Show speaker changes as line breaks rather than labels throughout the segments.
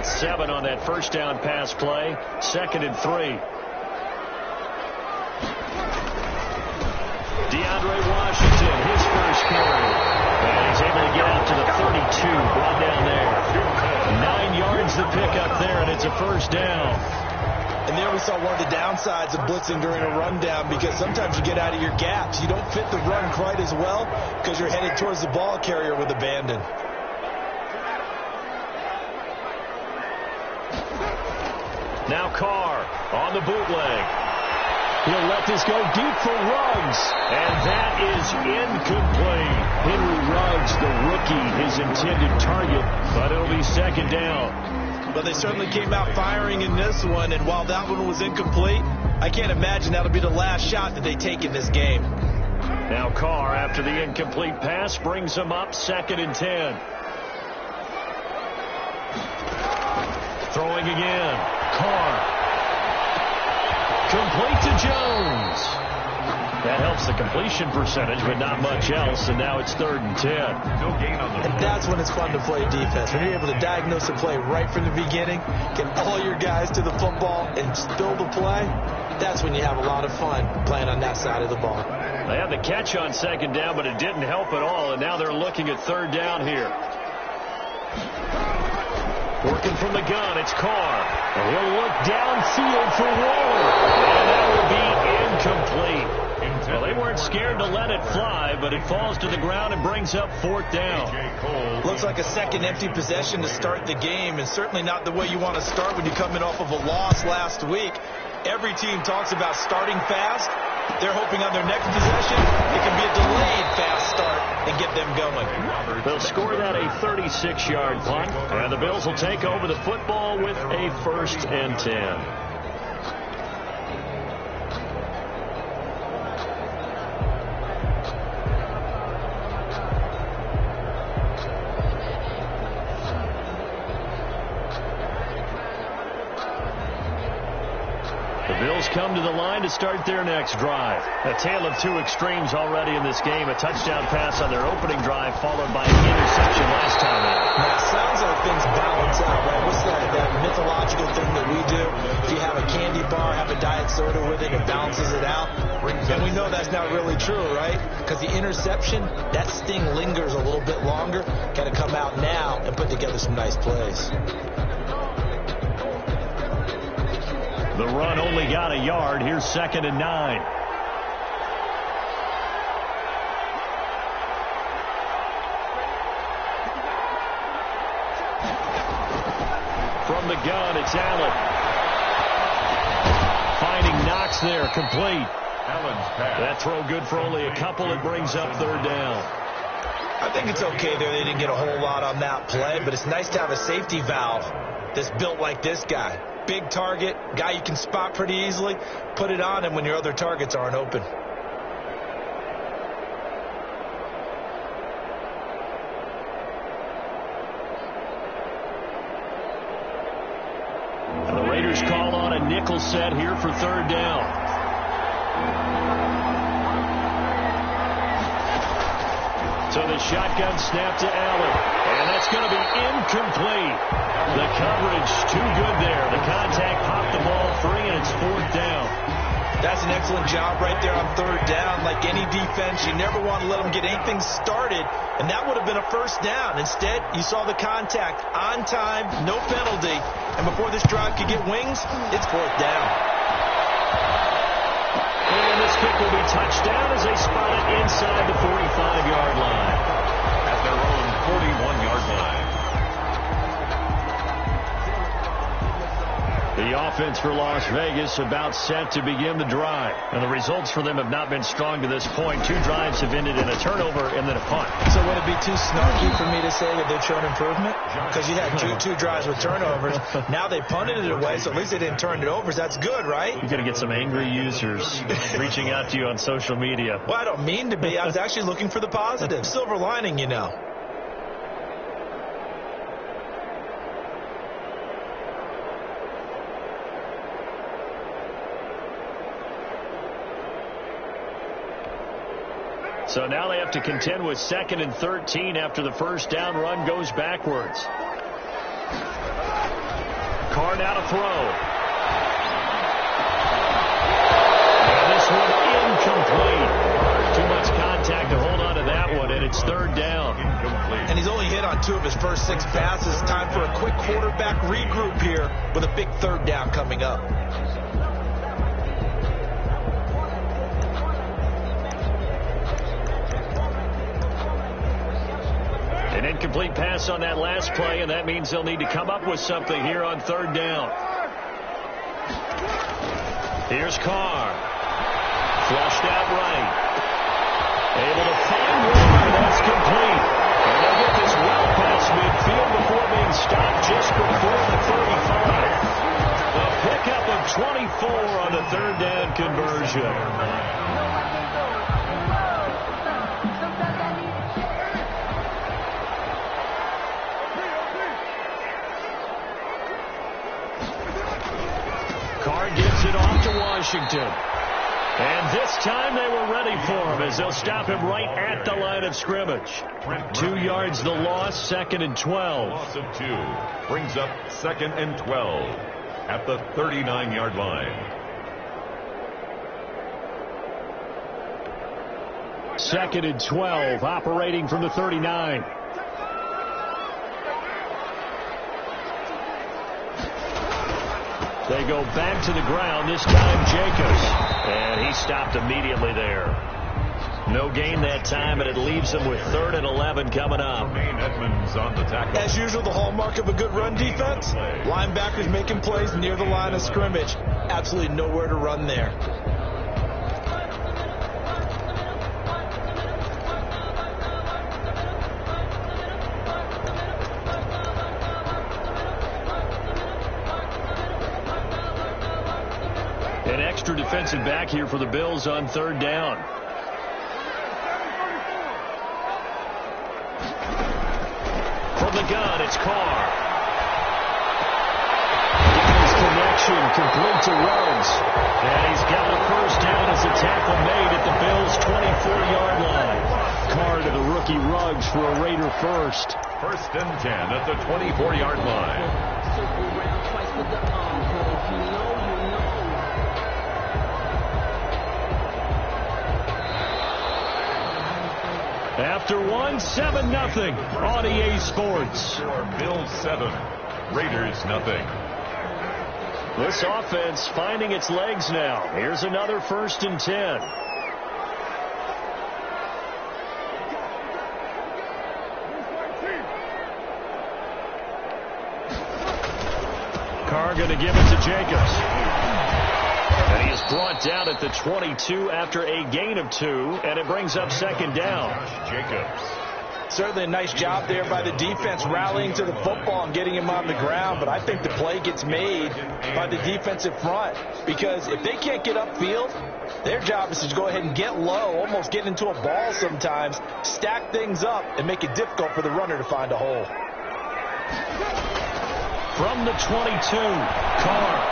got 7 on that first down pass play. 2nd and 3. DeAndre Washington, his first carry. And he's able to get out to the 32. Brought down there. 9 yards to pick up there, and it's a first down.
And there we saw one of the downsides of blitzing during a rundown, because sometimes you get out of your gaps. You don't fit the run quite as well because you're headed towards the ball carrier with abandon.
Now Carr on the bootleg. He'll let this go deep for Ruggs. And that is incomplete. Henry Ruggs, the rookie, his intended target, but it'll be 2nd down.
But they certainly came out firing in this one, and while that one was incomplete, I can't imagine that'll be the last shot that they take in this game.
Now Carr, after the incomplete pass, brings him up 2nd and 10. Throwing again. Carr. Complete to Jones. That helps the completion percentage, but not much else, and now it's 3rd and 10.
No gain on the
and that's when it's fun to play defense. When you're able to diagnose a play right from the beginning, get all your guys to the football and spill the play, that's when you have a lot of fun playing on that side of the ball.
They had the catch on 2nd down, but it didn't help at all, and now they're looking at 3rd down here. Working from the gun, it's Carr. He'll look downfield for Waller. And that will be incomplete. Well, they weren't scared to let it fly, but it falls to the ground and brings up 4th down.
Looks like a second empty possession to start the game, and certainly not the way you want to start when you're coming off of a loss last week. Every team talks about starting fast. They're hoping on their next possession it can be a delayed fast start and get them going.
They'll score that a 36-yard punt, and the Bills will take over the football with a 1st and 10. The Bills come to the line to start their next drive. A tale of 2 extremes already in this game. A touchdown pass on their opening drive, followed by an interception last time out.
Now, it sounds like things balance out, right? What's that mythological thing that we do? If you have a candy bar, have a diet soda with it, it balances it out. And we know that's not really true, right? Because the interception, that sting lingers a little bit longer. Got to come out now and put together some nice plays.
The run only got a yard. Here's 2nd and 9. From the gun, it's Allen. Finding Knox there, complete. That throw good for only a couple. It brings up 3rd down.
I think it's okay there. They didn't get a whole lot on that play, but it's nice to have a safety valve that's built like this guy. Big target, guy you can spot pretty easily. Put it on him when your other targets aren't open.
And the Raiders call on a nickel set here for 3rd down. So the shotgun snap to Allen. And that's going to be incomplete. The coverage too good there. The contact popped the ball free, and it's 4th down.
That's an excellent job right there on 3rd down. Like any defense, you never want to let them get anything started, and that would have been a 1st down. Instead, you saw the contact on time, no penalty, and before this drive could get wings, it's 4th down.
And this kick will be touchdown as they spot it inside the 45-yard line.
At their own 41-yard line.
The offense for Las Vegas about set to begin the drive. And the results for them have not been strong to this point. 2 drives have ended in a turnover and then a punt.
So would it be too snarky for me to say that they've shown improvement? Because you had two drives with turnovers. Now they punted it away, so at least they didn't turn it over. So that's good, right?
You're going to get some angry users reaching out to you on social media.
Well, I don't mean to be. I was actually looking for the positive. Silver lining, you know.
So now they have to contend with 2nd and 13 after the first down run goes backwards. Carr now to throw. And this one incomplete. Too much contact to hold on to that one, and it's third down.
Incomplete. And he's only hit on 2 of his first 6 passes. Time for a quick quarterback regroup here with a big third down coming up.
An incomplete pass on that last play, and that means they'll need to come up with something here on third down. Here's Carr. Flushed out right. Able to find one. That's complete. And they'll get this well past midfield before being stopped just before the 35. A pickup of 24 on the third down conversion. Carr gives it off to Washington. And this time they were ready for him as they'll stop him right at the line of scrimmage. 2 yards the loss, 2nd and 12.
Loss of 2 brings up 2nd and 12 at the 39-yard line.
2nd and 12, operating from the 39. They go back to the ground, this time Jacobs. And he stopped immediately there. No gain that time, and it leaves them with 3rd and 11 coming up.
Edmonds on the tackle.
As usual, the hallmark of a good run defense. Linebackers making plays near the line of scrimmage. Absolutely nowhere to run there.
An extra defensive back here for the Bills on third down. From the gun, it's Carr. His connection complete to Ruggs. And he's got a first down as a tackle made at the Bills' 24-yard line. Carr to the rookie Ruggs for a Raider first.
1st and 10 at the 24-yard line.
After one, 7-0 on EA Sports.
Bills 7, Raiders nothing.
This offense finding its legs now. Here's another 1st and 10. Carr going to give it to Jacobs. And he is brought down at the 22 after a gain of 2, and it brings up 2nd down.
Jacobs.
Certainly a nice job there by the defense rallying to the football and getting him on the ground, but I think the play gets made by the defensive front because if they can't get upfield, their job is to go ahead and get low, almost get into a ball sometimes, stack things up, and make it difficult for the runner to find a hole.
From the 22, Carr.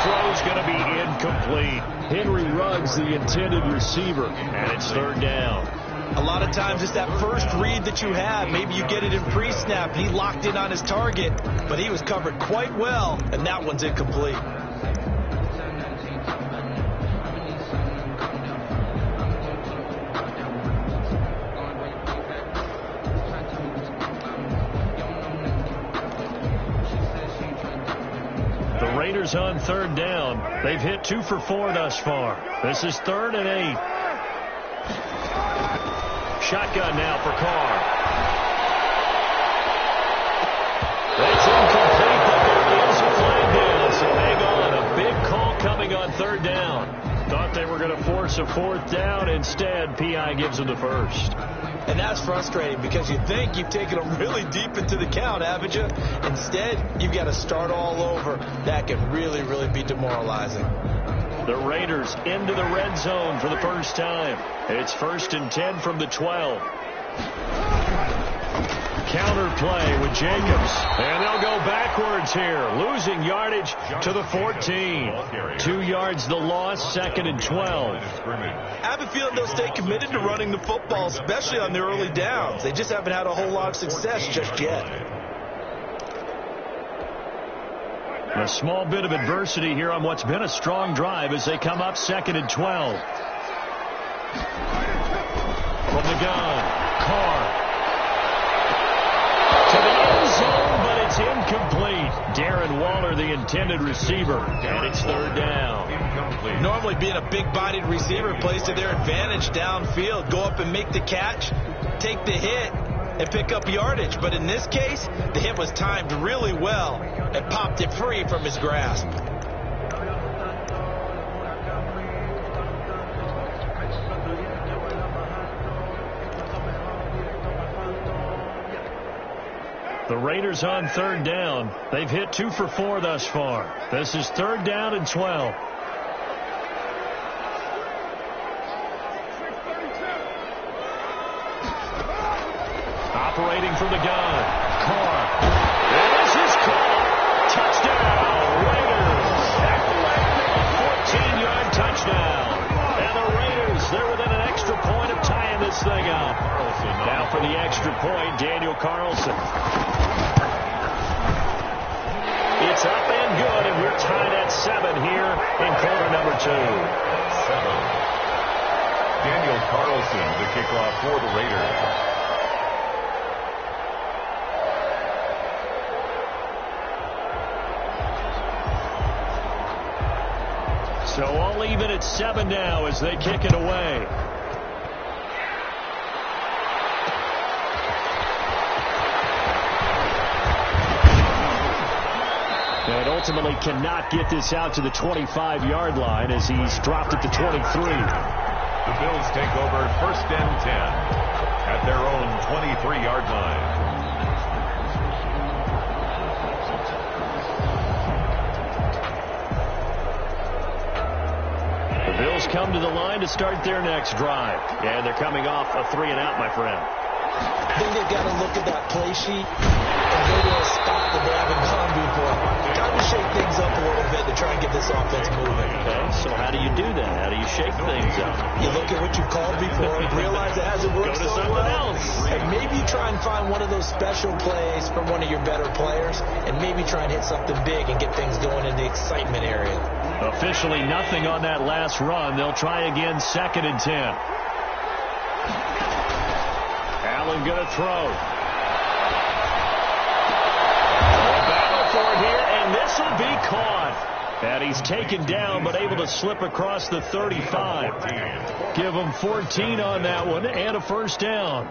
Throw's going to be incomplete. Henry Ruggs, the intended receiver, and it's 3rd down.
A lot of times it's that first read that you have. Maybe you get it in pre-snap. He locked in on his target, but he was covered quite well, and that one's incomplete.
Raiders on 3rd down. They've hit 2 for 4 thus far. This is 3rd and 8. Shotgun now for Carr. That's incomplete, but there is a flag down, so hang on. A big call coming on 3rd down. Thought they were going to force a 4th down. Instead, P.I. gives them the first.
And that's frustrating because you think you've taken them really deep into the count, haven't you? Instead, you've got to start all over. That can really, really be demoralizing.
The Raiders into the red zone for the first time. It's 1st and 10 from the 12. Counter play with Jacobs. And they'll go backwards here. Losing yardage to the 14. 2 yards the loss, 2nd and 12.
I have a feeling they'll stay committed to running the football, especially on the early downs. They just haven't had a whole lot of success just yet.
A small bit of adversity here on what's been a strong drive as they come up 2nd and 12. From the gun, Carr. To the end zone, but it's incomplete. Darren Waller, the intended receiver, and it's 3rd down.
Incomplete. Normally being a big-bodied receiver plays to their advantage downfield. Go up and make the catch, take the hit, and pick up yardage. But in this case, the hit was timed really well and popped it free from his grasp.
The Raiders on 3rd down. They've hit 2 for 4 thus far. This is 3rd down and 12. Operating from the gun, Carr. This is caught. Touchdown, Raiders. Athletic 14-yard touchdown. And the Raiders, they're within an extra point of tying this thing up. Now for the extra point, Daniel Carlson. It's up and good, and we're tied at 7 here in quarter number 2.
7. Daniel Carlson, the kickoff for the Raiders.
So all even at 7 now as they kick it away. And ultimately cannot get this out to the 25-yard line as he's dropped at the 23.
The Bills take over 1st and 10 at their own 23-yard line.
The Bills come to the line to start their next drive. And they're coming off a 3-and-out, my friend.
I think they've got to look at that play sheet and go to a spot that they haven't gone before. Time to shake things up a little bit to try and get this offense moving.
Okay, so how do you do that? How do you shake things up?
You look at what you've called before, realize it hasn't worked so well, and maybe try and find one of those special plays from one of your better players, and maybe try and hit something big and get things going in the excitement area.
Officially nothing on that last run. They'll try again 2nd and 10. Allen going to throw. Battle for it here, and this will be caught. And he's taken down, but able to slip across the 35. Give him 14 on that one, and a 1st down.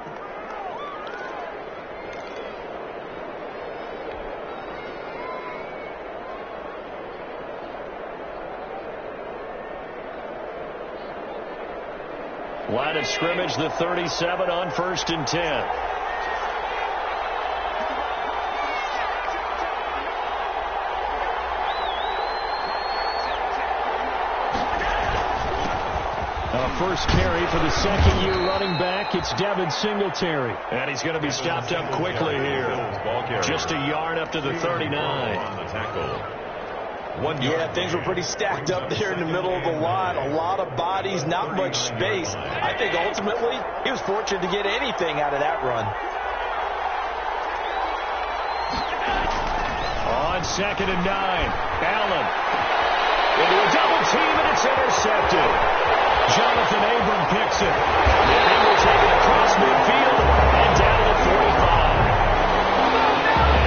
Line of scrimmage, the 37 on 1st and 10. First carry for the 2nd-year running back. It's Devin Singletary. And he's going to be stopped up quickly here. Just a yard up to the 39.
On the tackle.
Yeah, things were pretty stacked up there in the middle of the line. A lot of bodies, not much space. I think ultimately he was fortunate to get anything out of that run.
On 2nd and 9, Allen into a double team, and it's intercepted. Jonathan Abram picks it. And they will take it across midfield and down to the 45.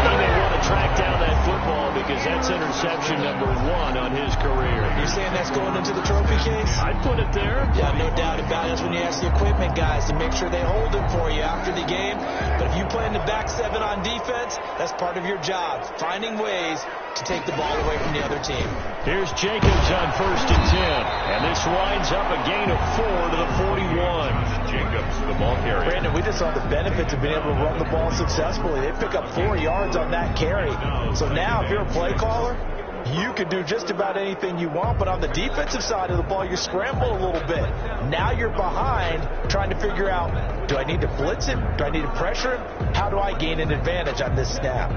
And he may want to track down that football because that's interception number 1 on his career.
You're saying that's going into the trophy case?
I'd put it there.
Yeah, no doubt about it. That's when you ask the equipment guys to make sure they hold it for you after the game. But if you play in the back 7 on defense, that's part of your job, finding ways to take the ball away from the other team.
Here's Jacobs on 1st and 10. And this winds up a gain of 4 to the 41.
Jacobs, the ball carrier.
Brandon, we just saw the benefits of being able to run the ball successfully. They pick up 4 yards on that carry. So now if you're a play caller, you can do just about anything you want, but on the defensive side of the ball, you scramble a little bit. Now you're behind trying to figure out, do I need to blitz him? Do I need to pressure him? How do I gain an advantage on this snap?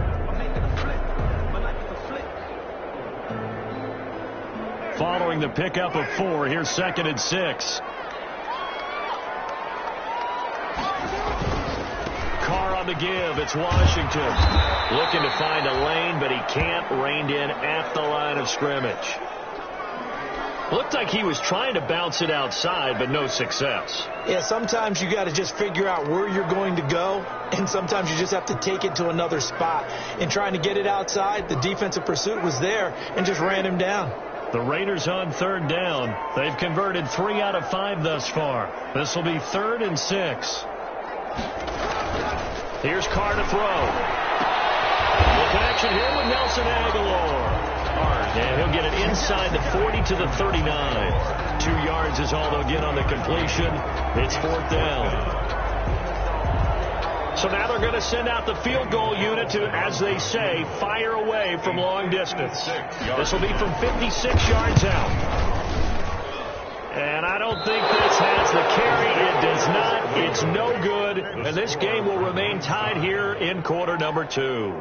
Following the pickup of 4, here's 2nd and 6. Carr on the give. It's Washington. Looking to find a lane, but he can't. Reined in at the line of scrimmage. Looked like he was trying to bounce it outside, but no success.
Yeah, sometimes you got to just figure out where you're going to go, and sometimes you just have to take it to another spot. In trying to get it outside, the defensive pursuit was there and just ran him down.
The Raiders on third down. They've converted 3 out of 5 thus far. This will be 3rd and 6. Here's Carr to throw. The connection here with Nelson Aguilar. And he'll get it inside the 40 to the 39. 2 yards is all they'll get on the completion. It's 4th down. So now they're going to send out the field goal unit to, as they say, fire away from long distance. This will be from 56 yards out. And I don't think this has the carry. It does not. It's no good. And this game will remain tied here in quarter number 2.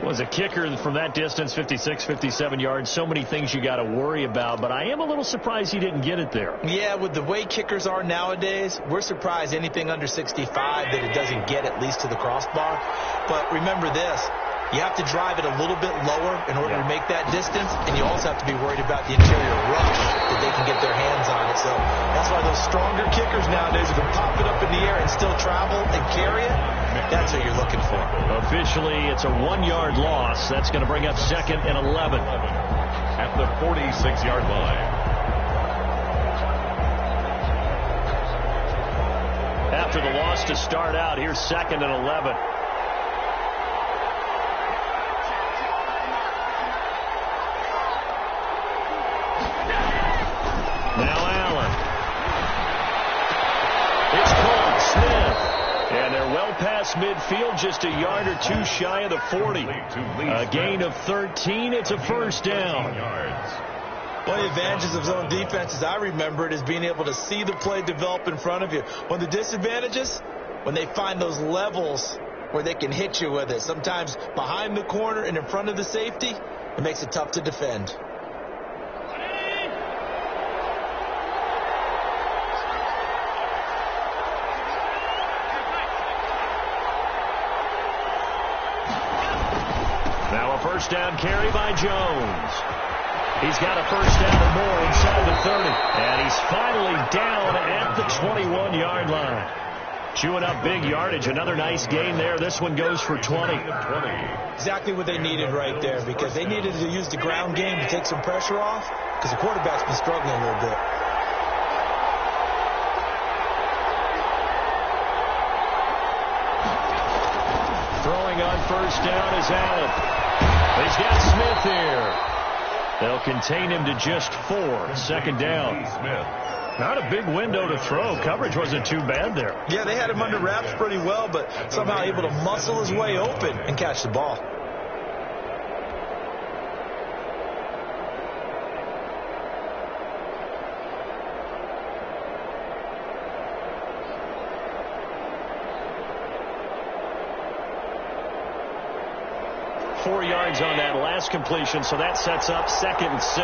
Was a kicker from that distance, 56, 57 yards. So many things you got to worry about, but I am a little surprised he didn't get it there.
Yeah, with the way kickers are nowadays, we're surprised anything under 65 that it doesn't get at least to the crossbar. But remember this, you have to drive it a little bit lower in order to make that distance, and you also have to be worried about the interior rush that they can get their hands on it. So that's why those stronger kickers nowadays can pop it up in the air and still travel and carry it. That's what you're looking for.
Officially, it's a 1-yard loss. That's going to bring up 2nd and 11.
At the 46-yard line.
After the loss to start out, here's 2nd and 11. Now Allen. It's called Smith. And they're well past midfield, just a yard or 2 shy of the 40. A gain of 13. It's a 1st down.
One of the advantages of zone defense, as I remember it, is being able to see the play develop in front of you. One of the disadvantages, when they find those levels where they can hit you with it. Sometimes behind the corner and in front of the safety, it makes it tough to defend.
First down carry by Jones. He's got a first down or more inside the 30. And he's finally down at the 21-yard line. Chewing up big yardage. Another nice gain there. This one goes for 20.
Exactly what they needed right there, because they needed to use the ground game to take some pressure off, because the quarterback's been struggling a little bit.
Throwing on first down is Allen. He's got Smith here. They'll contain him to just 4. 2nd down. Not a big window to throw. Coverage wasn't too bad there.
Yeah, they had him under wraps pretty well, but somehow able to muscle his way open and catch the ball.
Yards on that last completion, so that sets up 2nd and 6.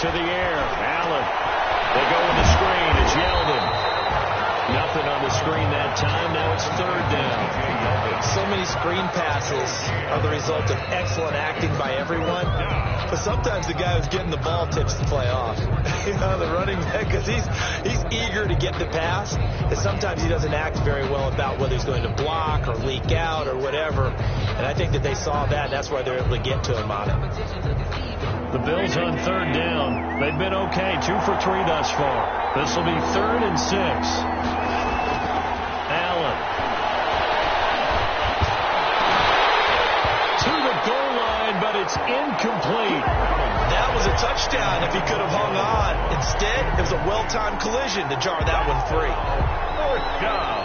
To the air, Allen. They go with the screen. It's Yeldon. Nothing on the screen that time. Now it's 3rd down.
So many screen passes are the result of excellent acting by everyone. But sometimes the guy who's getting the ball tips the play off. You know, the running back, because he's eager to get the pass. And sometimes he doesn't act very well about whether he's going to block or leak out or whatever. And I think that they saw that. That's why they're able to get to him on it.
The Bills on 3rd down. They've been okay. 2 for 3 thus far. This will be 3rd and 6. Allen. To the goal line, but it's incomplete.
That was a touchdown if he could have hung on. Instead, it was a well-timed collision to jar that one free.
4th down.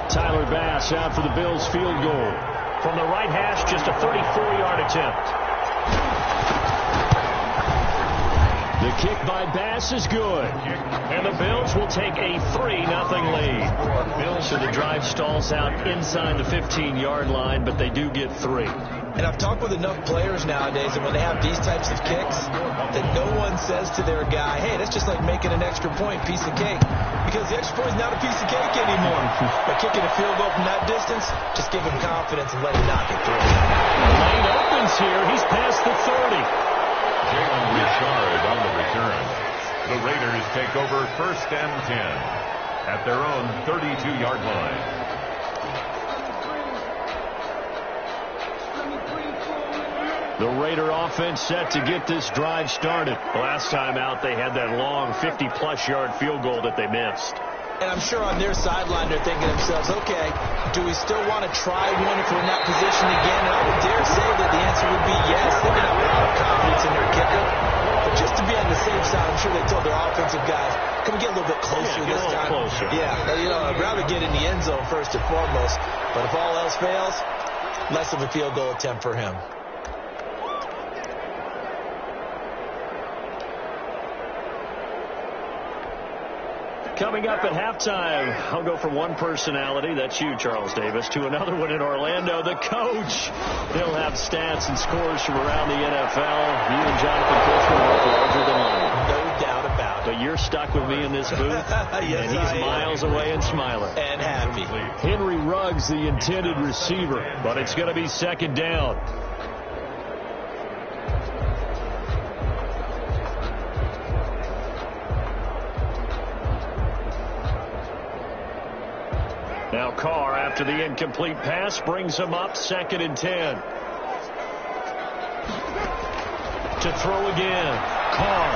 Tyler Bass out for the Bills field goal. From the right hash, just a 34-yard attempt. The kick by Bass is good. And the Bills will take a 3-0 lead. So the drive stalls out inside the 15-yard line, but they do get 3.
And I've talked with enough players nowadays, and when they have these types of kicks, that no one says to their guy, hey, that's just like making an extra point, piece of cake. Because the extra point is not a piece of cake anymore. By kicking a field goal from that distance, just give him confidence and let him knock it through.
The lane opens here. He's past the 30.
Jalen Richard on the return. The Raiders take over 1st and 10 at their own 32-yard line.
The Raider offense set to get this drive started. Last time out, they had that long 50-plus yard field goal that they missed.
And I'm sure on their sideline they're thinking to themselves, okay, do we still want to try one if we're in that position again? And I would dare say that the answer would be yes. They're going to have a lot of confidence in their kicker. But just to be on the safe side, I'm sure they told their offensive guys, can we get a little bit closer this time?
Closer.
Yeah, I'd rather get in the end zone first and foremost. But if all else fails, less of a field goal attempt for him.
Coming up at halftime, I'll go from one personality, that's you, Charles Davis, to another one in Orlando, the coach. He'll have stats and scores from around the NFL. You and Jonathan Cushman are larger than life.
No doubt about it.
But you're stuck with me in this booth,
yes,
and he's miles away and smiling.
And happy.
Henry Ruggs, the intended receiver, but it's going to be 2nd down. Now Carr, after the incomplete pass, brings him up 2nd and 10. To throw again. Carr.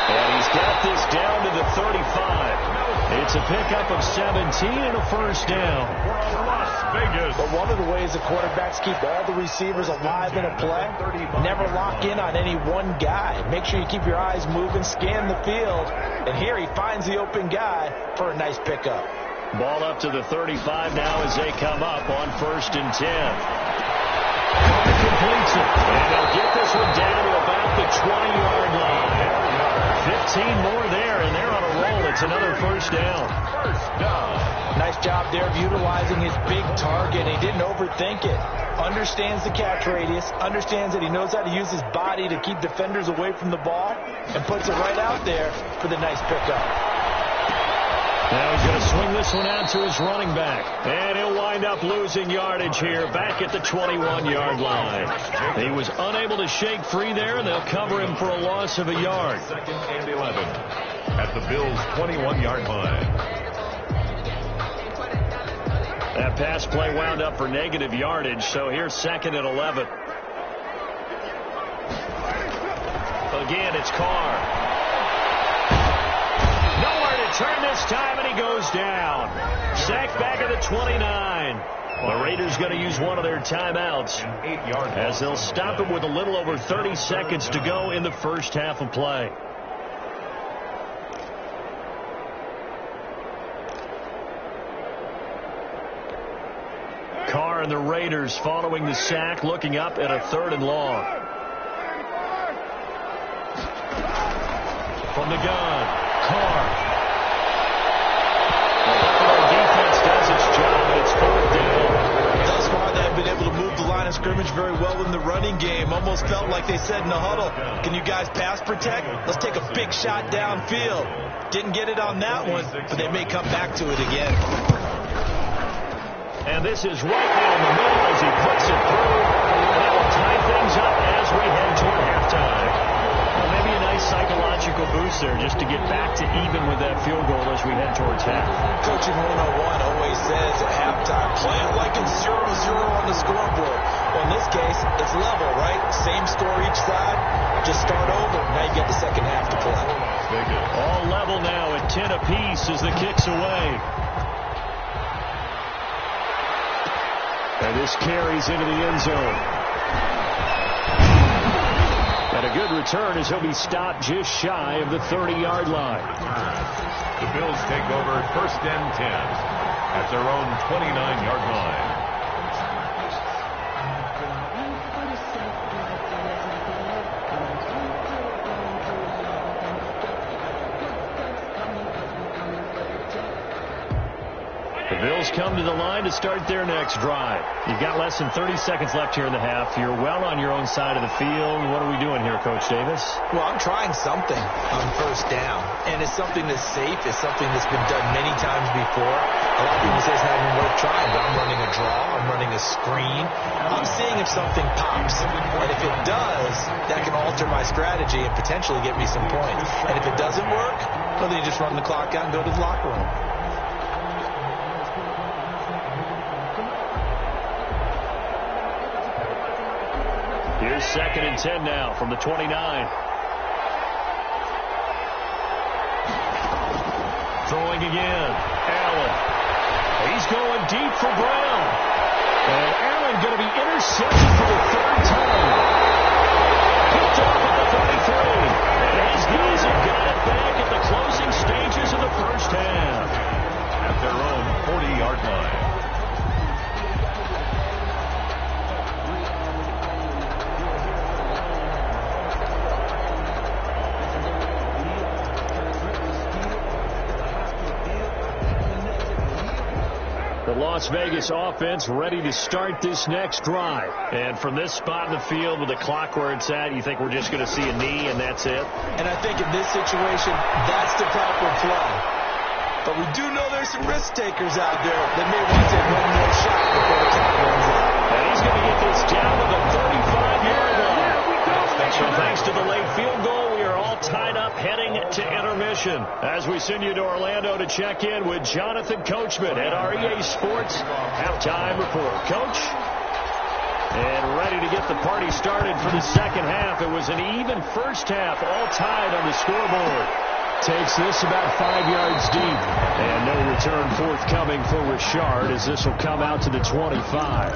And he's got this down to the 35. It's a pickup of 17 and a 1st down.
Las Vegas.
But one of the ways the quarterbacks keep all the receivers alive in a play, never lock in on any one guy. Make sure you keep your eyes moving, scan the field. And here he finds the open guy for a nice pickup.
Ball up to the 35 now as they come up on 1st and 10. Carr completes it. And they'll get this one down to about the 20-yard line. 15 more there, and they're on a roll. It's another 1st down.
First down.
Nice job there of utilizing his big target. He didn't overthink it. Understands the catch radius. Understands that he knows how to use his body to keep defenders away from the ball. And puts it right out there for the nice pickup.
Now he's going to swing this one out to his running back. And he'll wind up losing yardage here back at the 21-yard line. He was unable to shake free there, and they'll cover him for a loss of a yard.
2nd and 11 at the Bills' 21-yard line.
That pass play wound up for negative yardage, so here's 2nd and 11. Again, it's Carr. Turn this time, and he goes down. Sacked back at the 29. The Raiders going to use one of their timeouts as they'll stop him with a little over 30 seconds to go in the first half of play. Carr and the Raiders following the sack, looking up at a 3rd and long. From the gun, Carr. Defense does its job, and it's 4th down.
Thus far, they've been able to move the line of scrimmage very well in the running game. Almost felt like they said in the huddle, can you guys pass protect? Let's take a big shot downfield. Didn't get it on that one, but they may come back to it again.
And this is right down the middle as he puts it through. That will tie things up as we head toward halftime. Well, maybe a nice psychological boost there just to get back to even with that field goal as we head towards half.
Coaching 101 always says at halftime, play it like it's 0-0 on the scoreboard. Well, in this case, it's level, right? Same score each side. Just start over. Now you get the second half to play.
All level now at 10 apiece as the kick's away. And this carries into the end zone. And a good return as he'll be stopped just shy of the 30-yard line.
The Bills take over 1st and 10 at their own 29-yard line.
The Bills come to the line to start their next drive. You've got less than 30 seconds left here in the half. You're well on your own side of the field. What are we doing here, Coach Davis?
Well, I'm trying something on first down, and it's something that's safe. It's something that's been done many times before. A lot of people say it's not even worth trying, but I'm running a draw. I'm running a screen. I'm seeing if something pops, and if it does, that can alter my strategy and potentially get me some points. And if it doesn't work, well, then you just run the clock out and go to the locker room.
Here's 2nd and 10 now from the 29. Throwing again. Allen. He's going deep for Brown. And Allen going to be intercepted for the 3rd time. Picked off at the 33. And his guys have got it back at the closing stages of the first half.
At their own 40-yard line.
The Las Vegas offense ready to start this next drive. And from this spot in the field with the clock where it's at, you think we're just going to see a knee and that's it?
And I think in this situation, that's the proper play. But we do know there's some risk takers out there that may want to take one more shot before the clock runs out.
And he's going to get this down to the 35-yard line. So thanks to the late field goal, we are all tied up heading to intermission. As we send you to Orlando to check in with Jonathan Coachman at our EA Sports Halftime Report. Coach? And ready to get the party started for the second half. It was an even first half, all tied on the scoreboard. Takes this about 5 yards deep. And no return forthcoming for Richard as this will come out to the 25.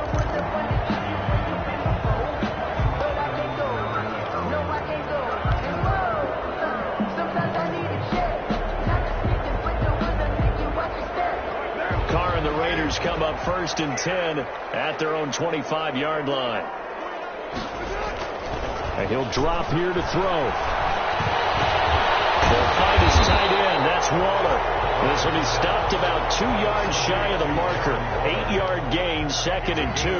Come up 1st and 10 at their own 25-yard line. And he'll drop here to throw. They'll find his tight end. That's Waller. This will be stopped about 2 yards shy of the marker. 8-yard gain, 2nd and 2.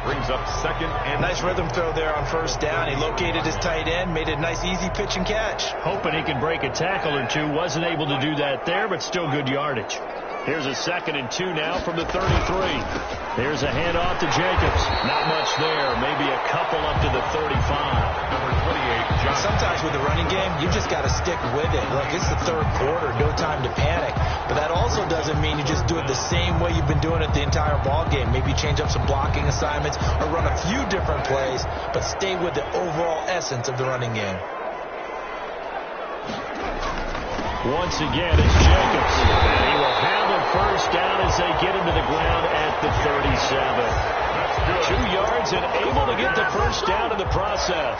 Brings up 2nd and
nice rhythm throw there on first down. He located his tight end, made a nice easy pitch and catch.
Hoping he could break a tackle or two. Wasn't able to do that there, but still good yardage. Here's a 2nd and 2 now from the 33. There's a handoff to Jacobs. Not much there. Maybe a couple up to the 35.
Number 28, John.
Sometimes with the running game, you just got to stick with it. Look, it's the 3rd quarter. No time to panic. But that also doesn't mean you just do it the same way you've been doing it the entire ball game. Maybe change up some blocking assignments or run a few different plays, but stay with the overall essence of the running game.
Once again, it's Jacobs. And he will have a first down as they get him to the ground at the 37. 2 yards and able to get the first down in the process.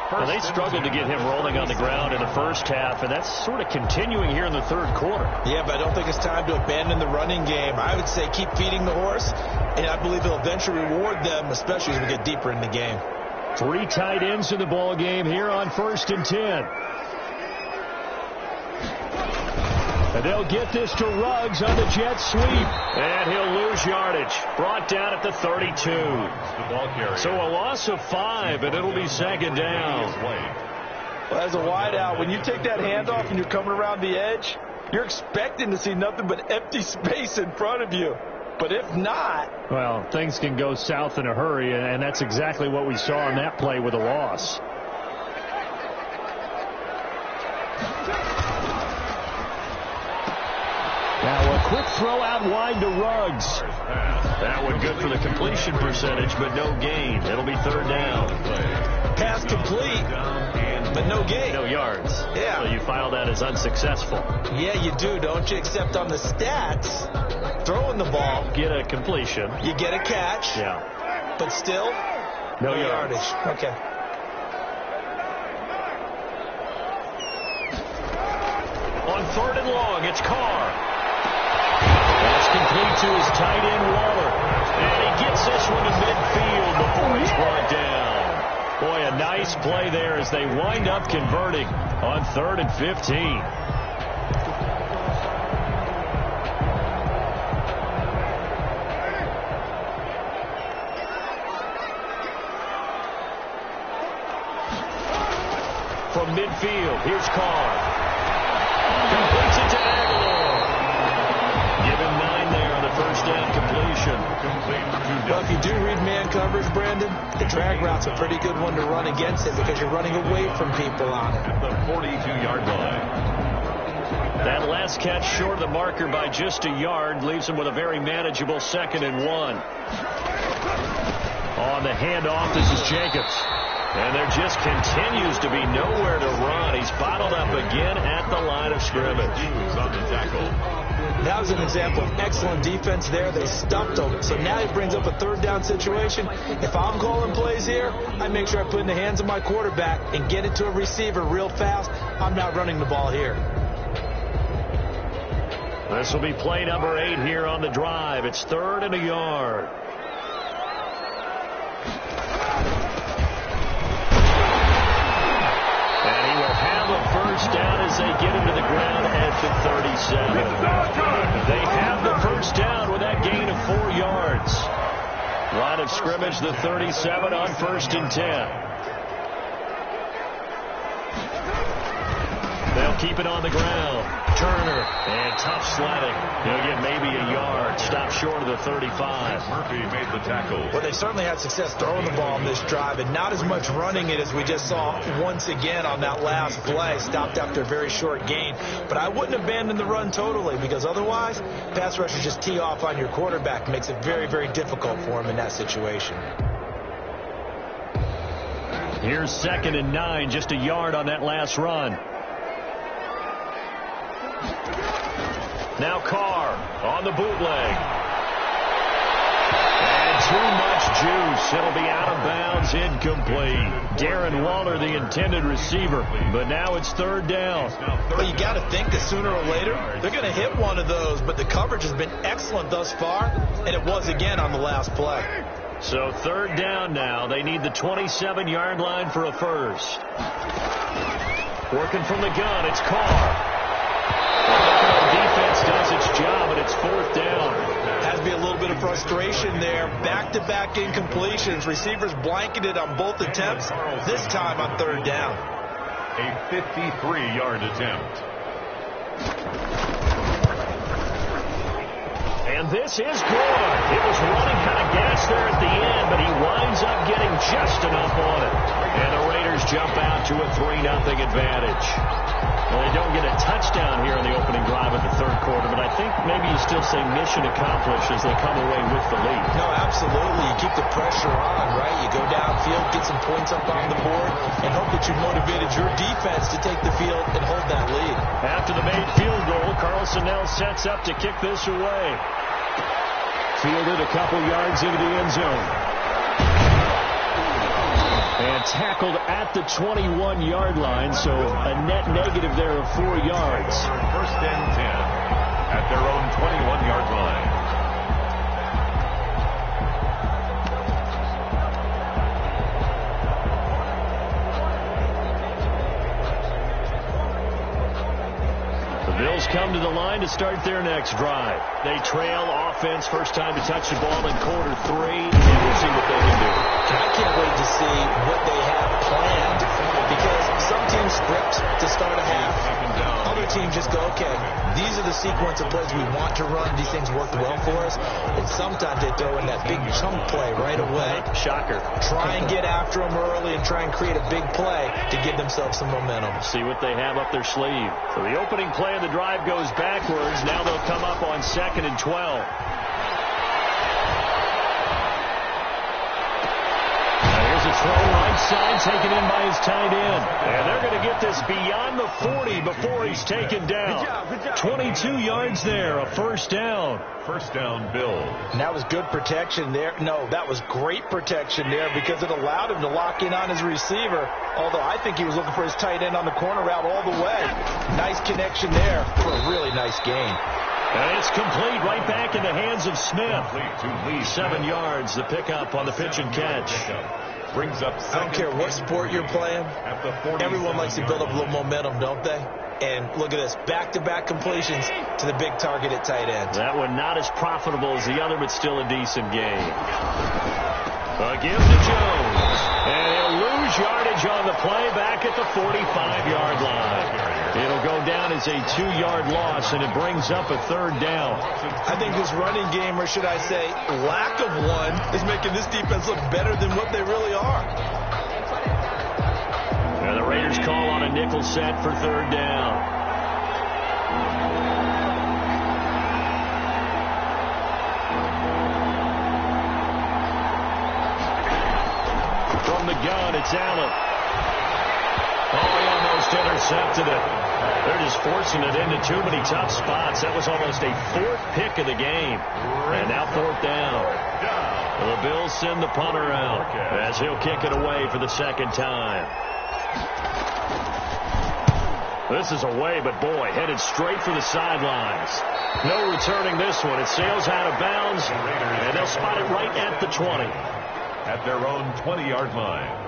Well, they struggled to get him rolling on the ground in the first half, and that's sort of continuing here in the 3rd quarter.
Yeah, but I don't think it's time to abandon the running game. I would say keep feeding the horse, and I believe he'll eventually reward them, especially as we get deeper in the game.
3 tight ends in the ball game here on 1st and 10. And they'll get this to Ruggs on the jet sweep. And he'll lose yardage. Brought down at the 32. So a loss of 5, and it'll be 2nd down.
Well, as a wideout, when you take that handoff and you're coming around the edge, you're expecting to see nothing but empty space in front of you. But if not...
well, things can go south in a hurry, and that's exactly what we saw on that play with a loss. Now a quick throw out wide to Ruggs. That one good for the completion percentage, but no gain. It'll be 3rd down.
Pass complete, but no gain.
No yards.
Yeah.
So you file that as unsuccessful.
Yeah, you do, don't you? Except on the stats, throwing the ball.
Get a completion.
You get a catch.
Yeah.
But still,
no
yardage. Okay.
On 3rd and long, it's Carr. That's complete to his tight end, Waller. And he gets this one to midfield before he's brought down. Boy, a nice play there as they wind up converting on 3rd and 15. from midfield. Here's Carr. Completes it to Aguilar. Give him 9 there on the first down completion.
Well, if you do read man coverage, Brandon, the drag route's a pretty good one to run against it because you're running away from people on it.
At the 42-yard line.
That last catch short of the marker by just a yard leaves him with a very manageable 2nd and 1. On the handoff, this is Jacobs. And there just continues to be nowhere to run. He's bottled up again at the line of scrimmage.
Deuce on the tackle.
That was an example of excellent defense there. They stumped him. So now he brings up a 3rd down situation. If I'm calling plays here, I make sure I put it in the hands of my quarterback and get it to a receiver real fast. I'm not running the ball here.
This will be play number 8 here on the drive. It's 3rd and a yard. And he will have a first down as they get him to the ground at the 37. They have the first down with that gain of 4 yards. Line of scrimmage, the 37 on 1st and 10. They'll keep it on the ground. Turner, and tough sledding. He'll get maybe a yard. Stop short of the 35.
Murphy made the tackle.
Well, they certainly had success throwing the ball on this drive, and not as much running it as we just saw once again on that last play. Stopped after a very short gain. But I wouldn't abandon the run totally, because otherwise, pass rushers just tee off on your quarterback. Makes it very, very difficult for him in that situation.
Here's 2nd and 9, just a yard on that last run. Now Carr on the bootleg. And too much juice. It'll be out of bounds, incomplete. Darren Waller, the intended receiver. But now it's 3rd down.
Well, you got to think that sooner or later, they're going to hit one of those. But the coverage has been excellent thus far, and it was again on the last play.
So 3rd down now. They need the 27-yard line for a first. Working from the gun, it's Carr. Defense does its job, and it's 4th down.
Has to be a little bit of frustration there. Back-to-back incompletions. Receivers blanketed on both attempts, this time on 3rd down.
A 53-yard attempt.
And this is good. It was running kind of gas there at the end, but he winds up getting just enough on it. And the Raiders jump out to a 3-0 advantage. Well, they don't get a touchdown here in the opening drive of the 3rd quarter, but I think maybe you still say mission accomplished as they come away with the lead.
No, absolutely. You keep the pressure on, right? You go downfield, get some points up on the board, and hope that you motivated your defense to take the field and hold that lead.
After the made field goal, Carlson now sets up to kick this away. Fielded a couple yards into the end zone. And tackled at the 21-yard line, so a net negative there of 4 yards.
1st and 10 at their own 21-yard line.
The Bills come to the line to start their next drive. They trail offense, first time to touch the ball in quarter 3, and we'll see what they can do.
I can't wait to see what they have planned, because some teams script to start a half. Other teams just go, okay, these are the sequence of plays we want to run. These things work well for us. And sometimes they throw in that big chunk play right away.
Shocker.
Try and get after them early and try and create a big play to give themselves some momentum.
See what they have up their sleeve. So the opening play of the drive goes backwards. Now they'll come up on 2nd and 12. Throw right side, taken in by his tight end. And they're going to get this beyond the 40 before he's taken down. 22 yards there, a first down.
First down, Bills.
And that was good protection there. No, that was great protection there because it allowed him to lock in on his receiver. Although I think he was looking for his tight end on the corner route all the way. Nice connection there for a really nice gain.
And it's complete right back in the hands of Smith. 7 yards, the pickup on the pitch and catch.
Brings up
I don't care what sport you're playing. Everyone likes to build up a little momentum, don't they? And look at this, back-to-back completions to the big target at tight end.
That one not as profitable as the other, but still a decent gain. Give to Jones. And he'll lose yardage on the play back at the 45 is a 2-yard loss, and it brings up a third down.
I think this running game, or should I say lack of one, is making this defense look better than what they really are.
And the Raiders call on a nickel set for third down. From the gun, it's Allen. Oh, he almost intercepted it. They're just forcing it into too many tough spots. That was almost a 4th pick of the game. And now 4th down. The Bills send the punter out as he'll kick it away for the second time. This is away, but boy, headed straight for the sidelines. No returning this one. It sails out of bounds, and they'll spot it right at the 20.
At their own 20-yard line.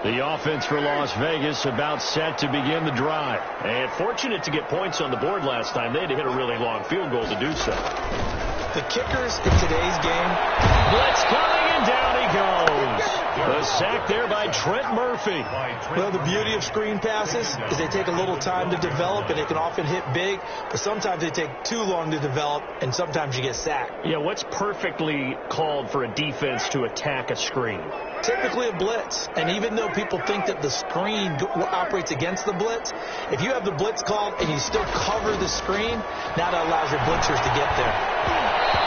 The offense for Las Vegas about set to begin the drive. And fortunate to get points on the board last time. They had to hit a really long field goal to do so.
The kickers in today's game.
Blitz coming, and down he goes. The sack there by Trent Murphy.
Well, the beauty of screen passes is they take a little time to develop, and they can often hit big, but sometimes they take too long to develop, and sometimes you get sacked.
Yeah, what's perfectly called for a defense to attack a screen?
Typically a blitz, and even though people think that the screen operates against the blitz, if you have the blitz called and you still cover the screen, now that allows your blitzers to get there.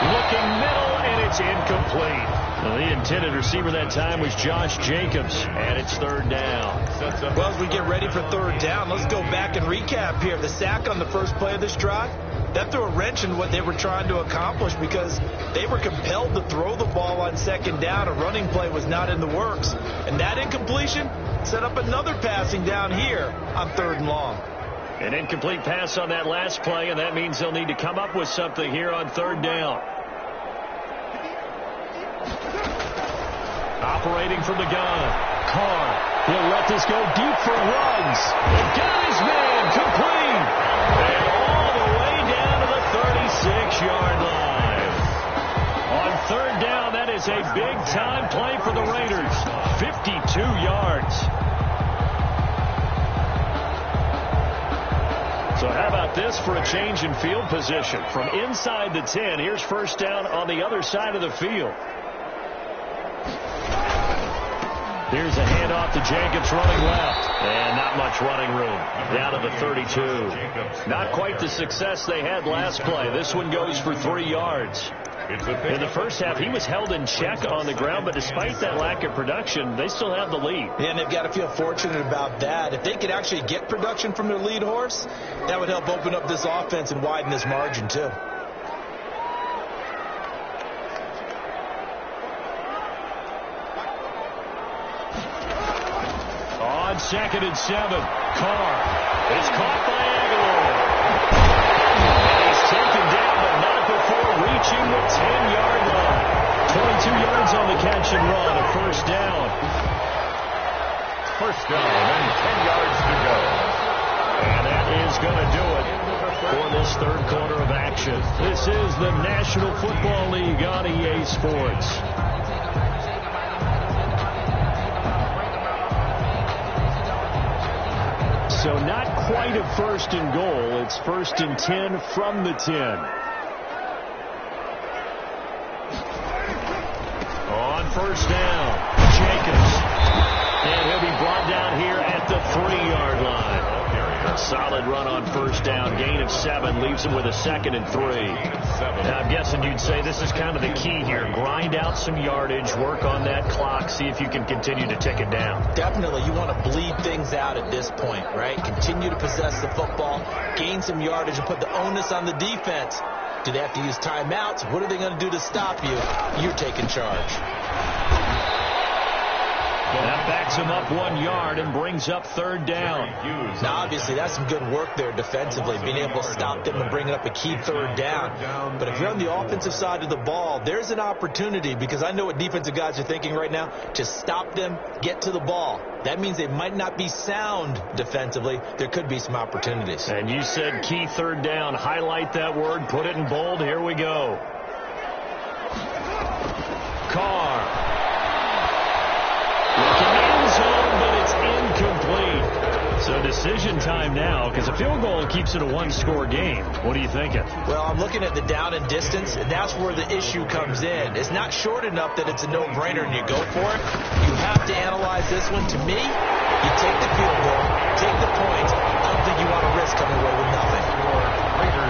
Looking middle, and it's incomplete. Well, the intended receiver that time was Josh Jacobs, and it's third down.
Well, as we get ready for third down, let's go back and recap here. The sack on the first play of this drive, that threw a wrench in what they were trying to accomplish because they were compelled to throw the ball on second down. A running play was not in the works. And that incompletion set up another passing down here on third and long.
An incomplete pass on that last play, and that means they'll need to come up with something here on third down. Operating from the gun, Carr. He'll let this go deep for Ruggs. They've got his man complete. And all the way down to the 36-yard line. On third down, that is a big-time play for the Raiders. 52 yards. So how about this for a change in field position? From inside the 10, here's first down on the other side of the field. Here's a handoff to Jacobs running left. And not much running room. Down to the 32. Not quite the success they had last play. This one goes for 3 yards. In the first half, he was held in check on the ground, but despite that lack of production, they still have the lead.
Yeah, and they've got to feel fortunate about that. If they could actually get production from their lead horse, that would help open up this offense and widen this margin, too.
On 2nd and 7, Carr is caught by Aguilar. And he's taken down, but not before reaching the 10-yard line. 22 yards on the catch and run, a first down.
First down and 10 yards to go.
And that is going to do it for this third quarter of action. This is the National Football League on EA Sports. So not quite a first and goal. It's first and 10 from the 10. On first down, Jacobs. And he'll be brought down here at the 3-yard line. A solid run on first down. Gain of 7 leaves him with a 2nd and 3. Now, I'm guessing you'd say this is kind of the key here. Grind out some yardage, work on that clock, see if you can continue to tick it down.
Definitely. You want to bleed things out at this point, right? Continue to possess the football, gain some yardage, and put the onus on the defense. Do they have to use timeouts? What are they going to do to stop you? You're taking charge.
That backs him up 1 yard and brings up third down.
Now, obviously, that's some good work there defensively, being able to stop them and bring up a key third down. But if you're on the offensive side of the ball, there's an opportunity, because I know what defensive guys are thinking right now, to stop them, get to the ball. That means they might not be sound defensively. There could be some opportunities.
And you said key third down. Highlight that word. Put it in bold. Here we go. Carr. Looking end zone, but it's incomplete. So decision time now, because a field goal keeps it a one-score game. What are you thinking?
Well, I'm looking at the down and distance, and that's where the issue comes in. It's not short enough that it's a no-brainer and you go for it. You have to analyze this one. To me, you take the field goal, take the points. I don't think you want to risk coming away with nothing.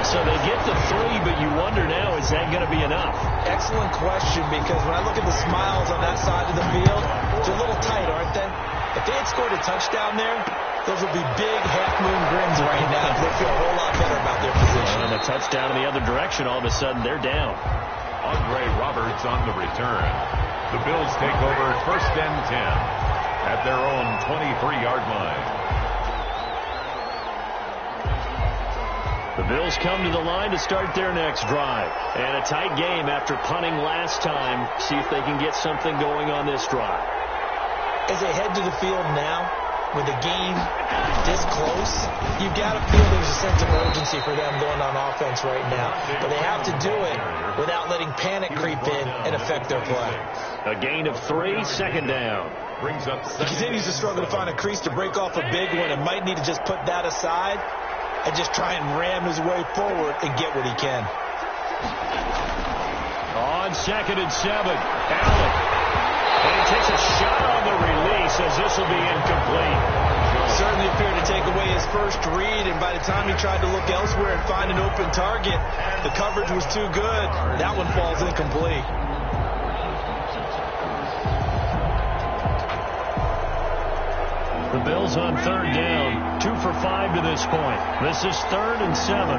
So they get the 3, but you wonder now, is that going to be enough?
Excellent question, because when I look at the smiles on that side of the field, they're a little tight, aren't they? If they had scored a touchdown there, those would be big half-moon grins right now. They feel a whole lot better about their position.
And a touchdown in the other direction, all of a sudden they're down.
Andre Roberts on the return. The Bills take over first and 10 at their own 23-yard line.
The Bills come to the line to start their next drive. And a tight game after punting last time. See if they can get something going on this drive.
As they head to the field now, with the game this close, you've got to feel there's a sense of urgency for them going on offense right now. But they have to do it without letting panic creep in and affect their play.
A gain of 3, second down.
Brings up
He continues to struggle to find a crease to break off a big one, and might need to just put that aside and just try and ram his way forward and get what he can.
On second and 7, Allen. And he takes a shot on the release, as this will be incomplete.
Certainly appeared to take away his first read, and by the time he tried to look elsewhere and find an open target, the coverage was too good. That one falls incomplete.
The Bills on third down, 2 for 5 to this point. This is 3rd and 7.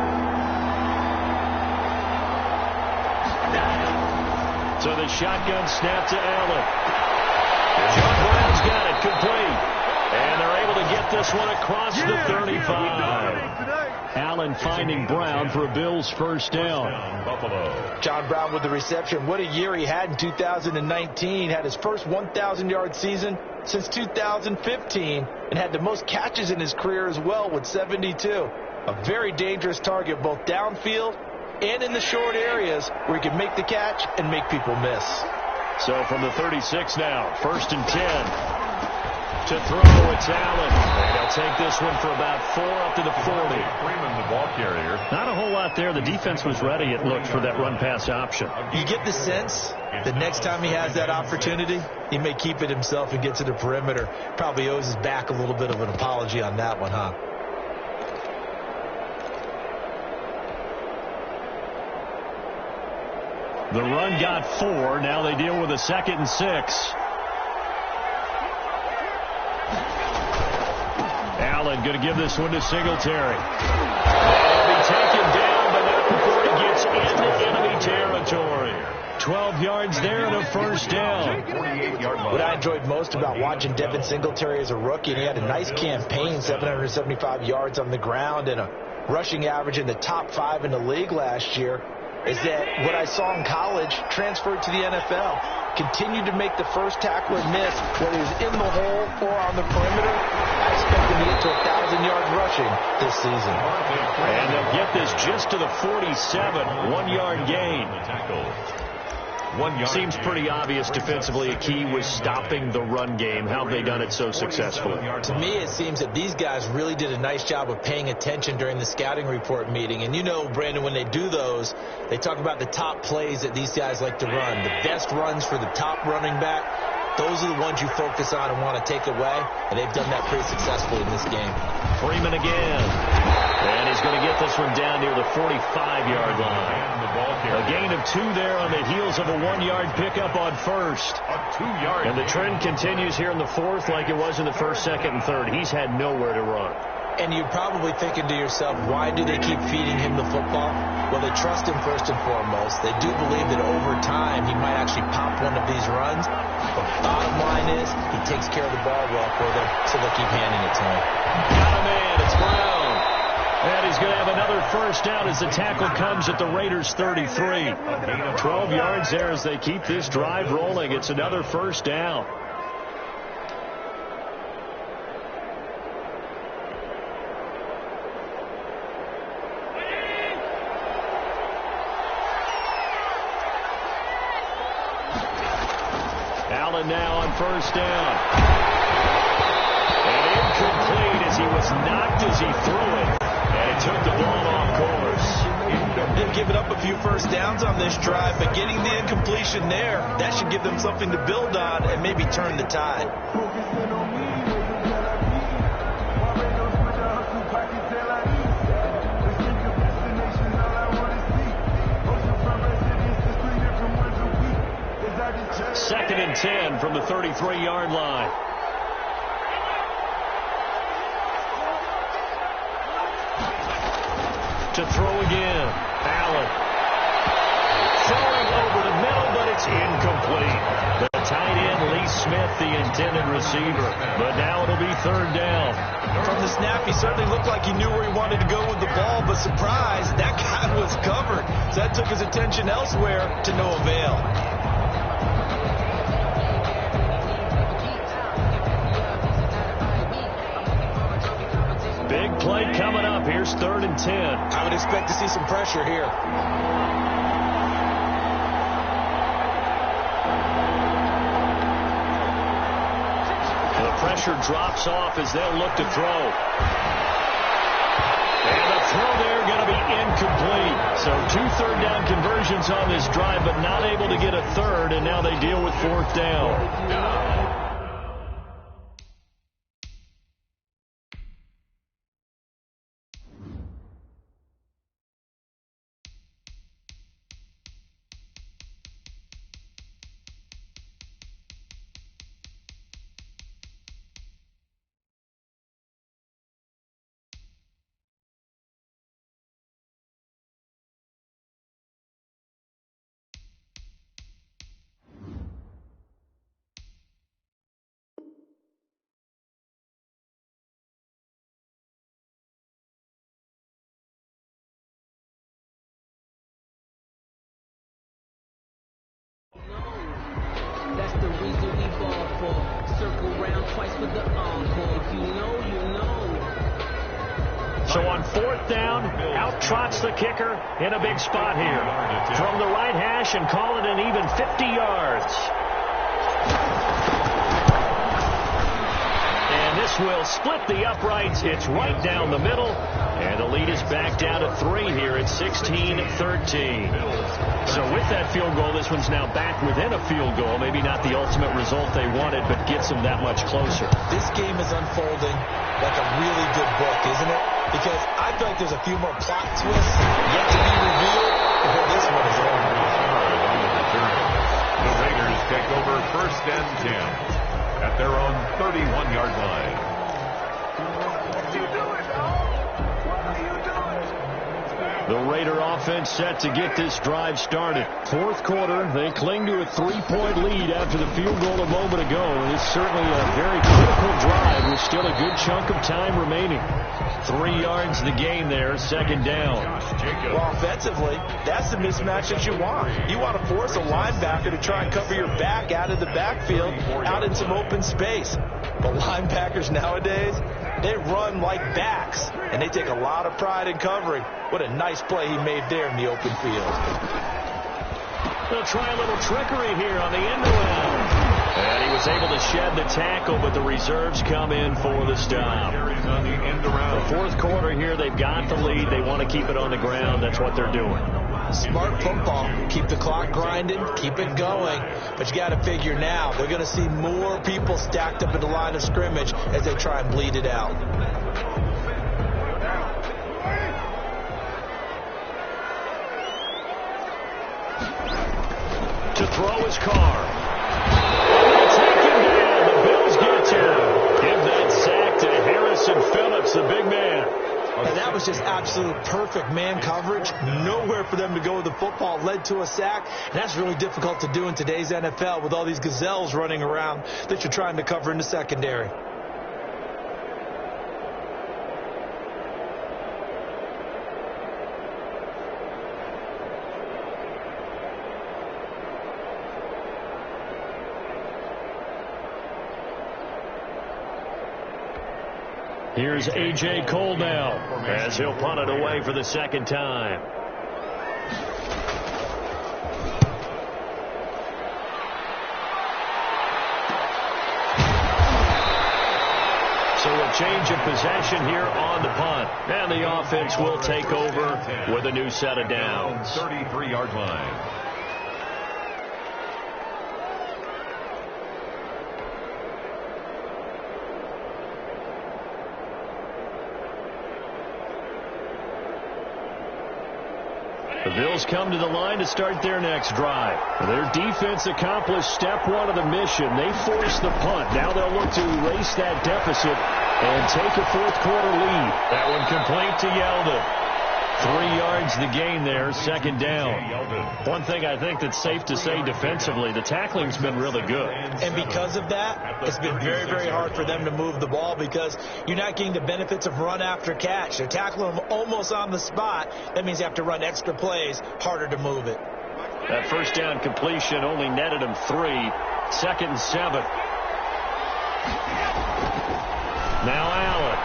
So the shotgun snap to Allen. John Brown's got it, complete. And they're able to get this one across the 35. Allen finding Brown for a Bills first down.
Buffalo.
John Brown with the reception. What a year he had in 2019. Had his first 1,000-yard season since 2015 and had the most catches in his career as well with 72. A very dangerous target both downfield and in the short areas where he can make the catch and make people miss.
So from the 36 now, 1st and 10. To throw, it's Allen. And he'll take this one for about 4 up to the 40.
Freeman, the ball carrier.
Not a whole lot there. The defense was ready, it looked, for that run-pass option.
You get the sense that next time he has that opportunity, he may keep it himself and get to the perimeter. Probably owes his back a little bit of an apology on that one, huh?
The run got 4. Now they deal with a 2nd and 6. Allen going to give this one to Singletary. He'll be taken down, but not before he gets into enemy territory. 12 yards there and a first down.
What I enjoyed most about watching Devin Singletary as a rookie, and he had a nice campaign, 775 yards on the ground and a rushing average in the top 5 in the league last year, is that what I saw in college transferred to the NFL. Continued to make the first tackler miss, whether he was in the hole or on the perimeter. I expect him to get to 1,000 yards rushing this season.
And they'll get this just to the 47, 1-yard gain. Seems pretty obvious defensively. A key was stopping the run game. How have they done it so successfully?
To me, it seems that these guys really did a nice job of paying attention during the scouting report meeting. And you know, Brandon, when they do those, they talk about the top plays that these guys like to run. The best runs for the top running back. Those are the ones you focus on and want to take away. And they've done that pretty successfully in this game.
Freeman again. And he's going to get this one down near the 45-yard line. A gain of 2 there on the heels of a 1-yard pickup on first. And the trend continues here in the 4th like it was in the 1st, 2nd, and 3rd. He's had nowhere to run.
And you're probably thinking to yourself, why do they keep feeding him the football? Well, they trust him first and foremost. They do believe that over time he might actually pop one of these runs. But bottom line is he takes care of the ball well for them, so they'll keep handing it to him.
Got a man. It's Brown. And he's going to have another first down as the tackle comes at the Raiders' 33. 12 yards there as they keep this drive rolling. It's another first down. Allen now on first down. And incomplete as he was knocked as he threw it. And he took the ball off course.
They've given up a few first downs on this drive, but getting the incompletion there, that should give them something to build on and maybe turn the tide.
Second and 10 from the 33-yard line. To throw again. Allen. Throwing over the middle, but it's incomplete. The tight end, Lee Smith, the intended receiver. But now it'll be third down.
From the snap, he certainly looked like he knew where he wanted to go with the ball, but surprise, that guy was covered. So that took his attention elsewhere to no avail.
Big play coming up. Here's third and 10.
I would expect to see some pressure here.
The pressure drops off as they'll look to throw. And the throw there going to be incomplete. So 2 third down conversions on this drive, but not able to get a third, and now they deal with fourth down.
That's the reason we ball for. Circle round twice with the encore. You know.
So on fourth down, out trots the kicker in a big spot here. From the right hash and call it an even 50 yards. And this will split the uprights. It's right down the middle. And the lead is back down to 3 here at 16-13. So with that field goal, this one's now back within a field goal. Maybe not the ultimate result they wanted, but gets them that much closer.
This game is unfolding like a really good book, isn't it? Because I feel like there's a few more plot twists yet to be revealed before this one is over.
The Raiders take over first and 10 at their own 31-yard line.
The Raider offense set to get this drive started. Fourth quarter, they cling to a 3-point lead after the field goal a moment ago. It's certainly a very critical drive with still a good chunk of time remaining. 3 yards the gain there, second down.
Well, offensively, that's the mismatch that you want. You want to force a linebacker to try and cover your back out of the backfield, out in some open space. But linebackers nowadays, they run like backs, and they take a lot of pride in covering. What a nice play he made there in the open field.
They'll try a little trickery here on the end around. And he was able to shed the tackle, but the reserves come in for the stop. The fourth quarter here, they've got the lead. They want to keep it on the ground. That's what they're doing.
Smart football. Keep the clock grinding. Keep it going. But you got to figure now, they're going to see more people stacked up at the line of scrimmage as they try and bleed it out.
To throw his car. Taken down. The Bills get to give that sack to Harrison Phillips, the big man.
And that was just absolute perfect man coverage. Nowhere for them to go with the football. Led to a sack. And that's really difficult to do in today's NFL with all these gazelles running around that you're trying to cover in the secondary.
Here's A.J. Cole now as he'll punt it away for the second time. So a change of possession here on the punt. And the offense will take over with a new set of downs.
33-yard line.
The Bills come to the line to start their next drive. Their defense accomplished step one of the mission. They forced the punt. Now they'll look to erase that deficit and take a fourth-quarter lead. That one complete to Yeldon. 3 yards the gain there, second down. One thing I think that's safe to say defensively, the tackling's been really good.
And because of that, it's been very, very hard for them to move the ball because you're not getting the benefits of run after catch. They're tackling them almost on the spot. That means you have to run extra plays, harder to move it.
That first down completion only netted him 3. 2nd and 7. Now Allen.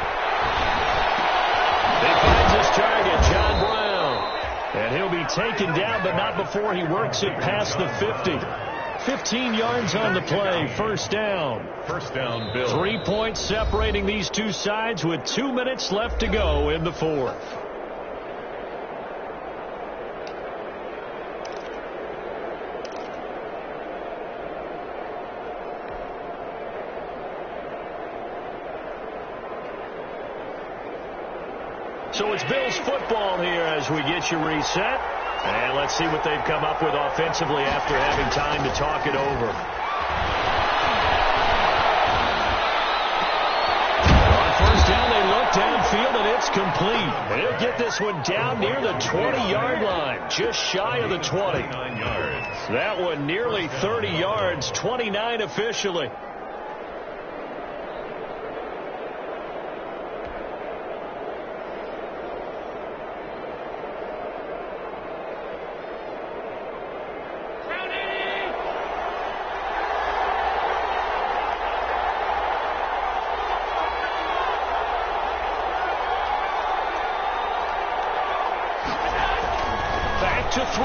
He finds his target, John Brown. And he'll be taken down, but not before he works it past the 50. 15 yards on the play, first down.
First down, Bill.
3 points separating these two sides with 2 minutes left to go in the fourth. So it's Bills football here as we get you reset. And let's see what they've come up with offensively after having time to talk it over. On first down, they look downfield, and it's complete. They'll get this one down near the 20-yard line, just shy of the 20.
29 yards.
That one nearly 30 yards, 29 officially. To throw.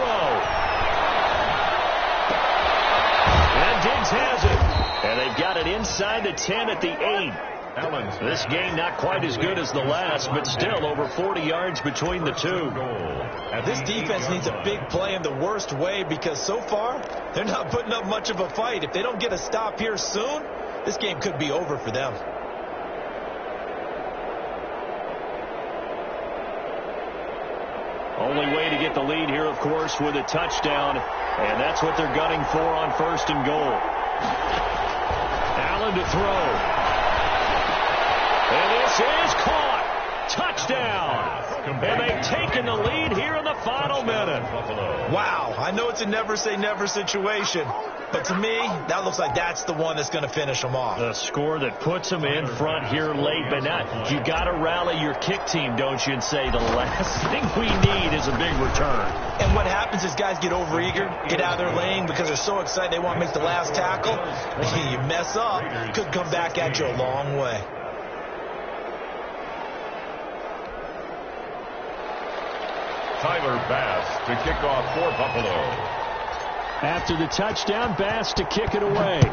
And Diggs has it. And they've got it inside the 10 at the 8. This game not quite as good as the last, but still over 40 yards between the two.
This defense needs a big play in the worst way because so far they're not putting up much of a fight. If they don't get a stop here soon, this game could be over for them.
Only way to get the lead here, of course, with a touchdown. And that's what they're gunning for on first and goal. Allen to throw. And this is caught. Touchdown. And they've taken the lead here in the final minute.
Wow, I know it's a never say never situation. But to me, that looks like that's the one that's going to finish them off.
The score that puts them in front here late, but not. You got to rally your kick team, don't you, and say the last thing we need is a big return.
And what happens is guys get overeager, get out of their lane because they're so excited they want to make the last tackle. You mess up, could come back at you a long way.
Tyler Bass to kick off for Buffalo.
After the touchdown, Bass to kick it away.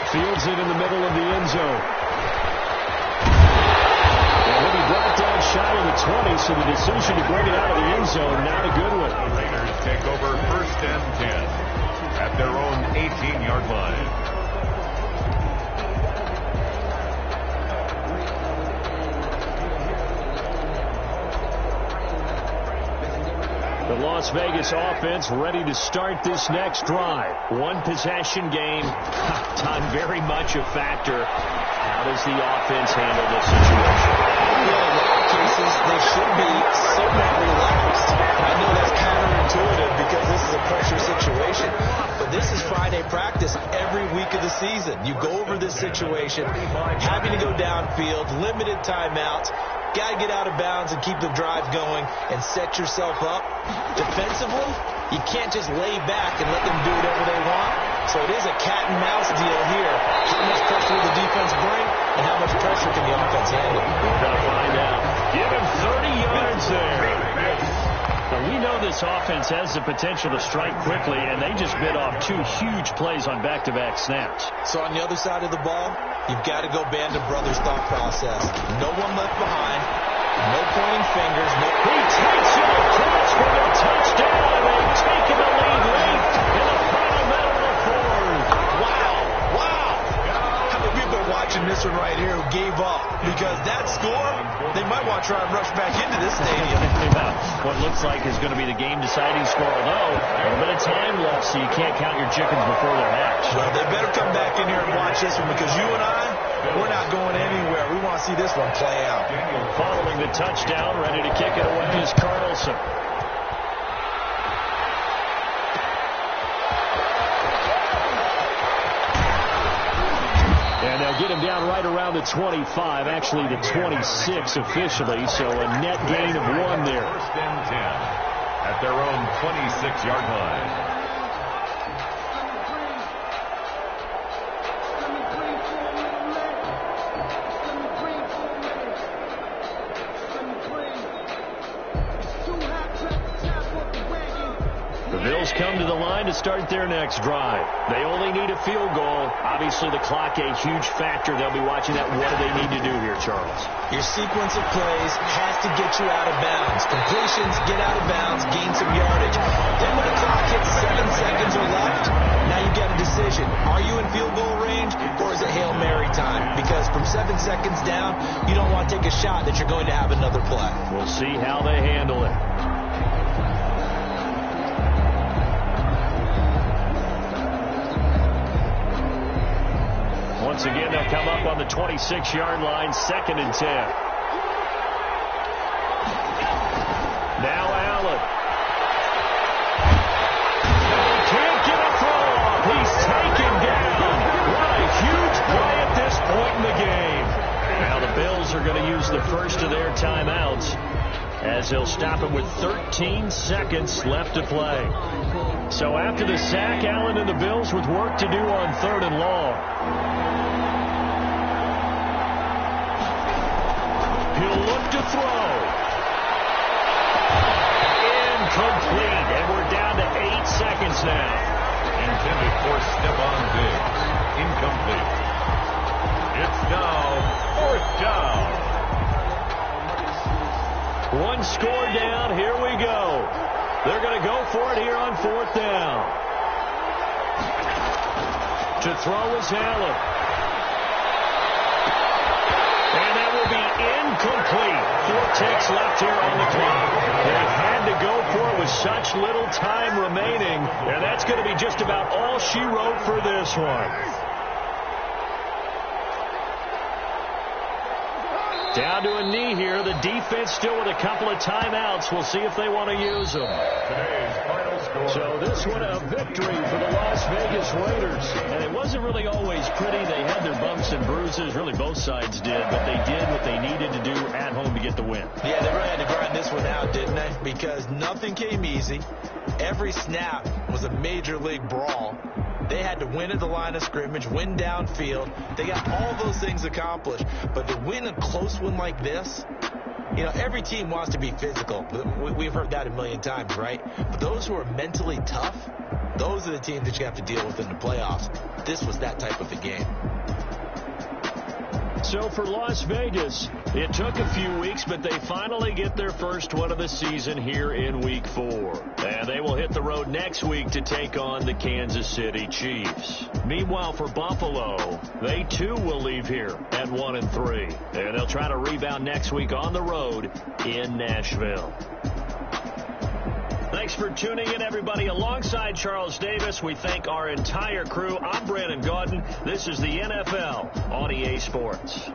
Fields it in the middle of the end zone. And he'll be brought down shy of the 20, so the decision to bring it out of the end zone, not a good one.
The Raiders take over first and 10 at their own 18-yard line. The
Las Vegas offense ready to start this next drive. One possession game. Time very much a factor. How does the offense handle this situation?
In a lot of cases, they should be somewhat relaxed. I know that's counterintuitive because this is a pressure situation, but this is Friday practice every week of the season. You go over this situation, having to go downfield, limited timeouts, got to get out of bounds and keep the drive going and set yourself up. Defensively, you can't just lay back and let them do whatever they want. So it is a cat and mouse deal here. How much pressure will the defense bring, and how much pressure can the offense handle?
We're going to find out. Give him 30 yards there. Now, we know this offense has the potential to strike quickly, and they just bit off 2 huge plays on back-to-back snaps.
So on the other side of the ball, you've got to go band of brothers thought process. No one left behind. No pointing fingers. No.
He takes it across for the touchdown. They've taken the lead late in the final minute of the fourth.
Wow. How many people are watching this one right here who gave up? Because that score, they might want to try and rush back into this stadium.
What looks like is going to be the game-deciding score, although a little bit of time left, so you can't count your chickens before they're hatched.
Well, they better come back in here and watch this one because you and I, we're not going anywhere. We want to see this one play out.
Following the touchdown, ready to kick it away is Carlson. And they'll get him down right around the 25, actually the 26 officially, so a net gain of 1 there.
First and 10 at their own 26-yard line.
Come to the line to start their next drive. They only need a field goal. Obviously, the clock a huge factor. They'll be watching that. What do they need to do here, Charles?
Your sequence of plays has to get you out of bounds. Completions, get out of bounds, gain some yardage. Then when the clock hits 7 seconds or left, now you get a decision. Are you in field goal range or is it Hail Mary time? Because from 7 seconds down, you don't want to take a shot that you're going to have another play.
We'll see how they handle it. Once again, they'll come up on the 26-yard line, 2nd and 10. Now Allen. He can't get a throw off. He's taken down. What a huge play at this point in the game. Now the Bills are going to use the first of their timeouts as they'll stop him with 13 seconds left to play. So after the sack, Allen and the Bills with work to do on 3rd and long. He'll look to throw. Incomplete. And we're down to 8 seconds now.
Intended for Stephon Diggs. Incomplete. It's now 4th down.
One score down. Here we go. They're going to go for it here on 4th down. To throw is Allen. And that will be incomplete. 4 ticks left here on the clock. They had to go for it with such little time remaining. And that's going to be just about all she wrote for this one. Down to a knee here. The defense still with a couple of timeouts. We'll see if they want to use them.
Today's final score.
So this one a victory for the Las Vegas Raiders. And it wasn't really always pretty. They had their bumps and bruises. Really both sides did. But they did what they needed to do at home to get the win.
Yeah, they really had to grind this one out, didn't they? Because nothing came easy. Every snap was a major league brawl. They had to win at the line of scrimmage, win downfield. They got all those things accomplished. But to win a close one like this, you know, every team wants to be physical. We've heard that a million times, right? But those who are mentally tough, those are the teams that you have to deal with in the playoffs. This was that type of a game.
So for Las Vegas, it took a few weeks, but they finally get their first one of the season here in Week 4. And they will hit the road next week to take on the Kansas City Chiefs. Meanwhile, for Buffalo, they too will leave here at 1-3. And they'll try to rebound next week on the road in Nashville. Thanks. Thanks for tuning in, everybody. Alongside Charles Davis, we thank our entire crew. I'm Brandon Gaudin. This is the NFL on EA Sports.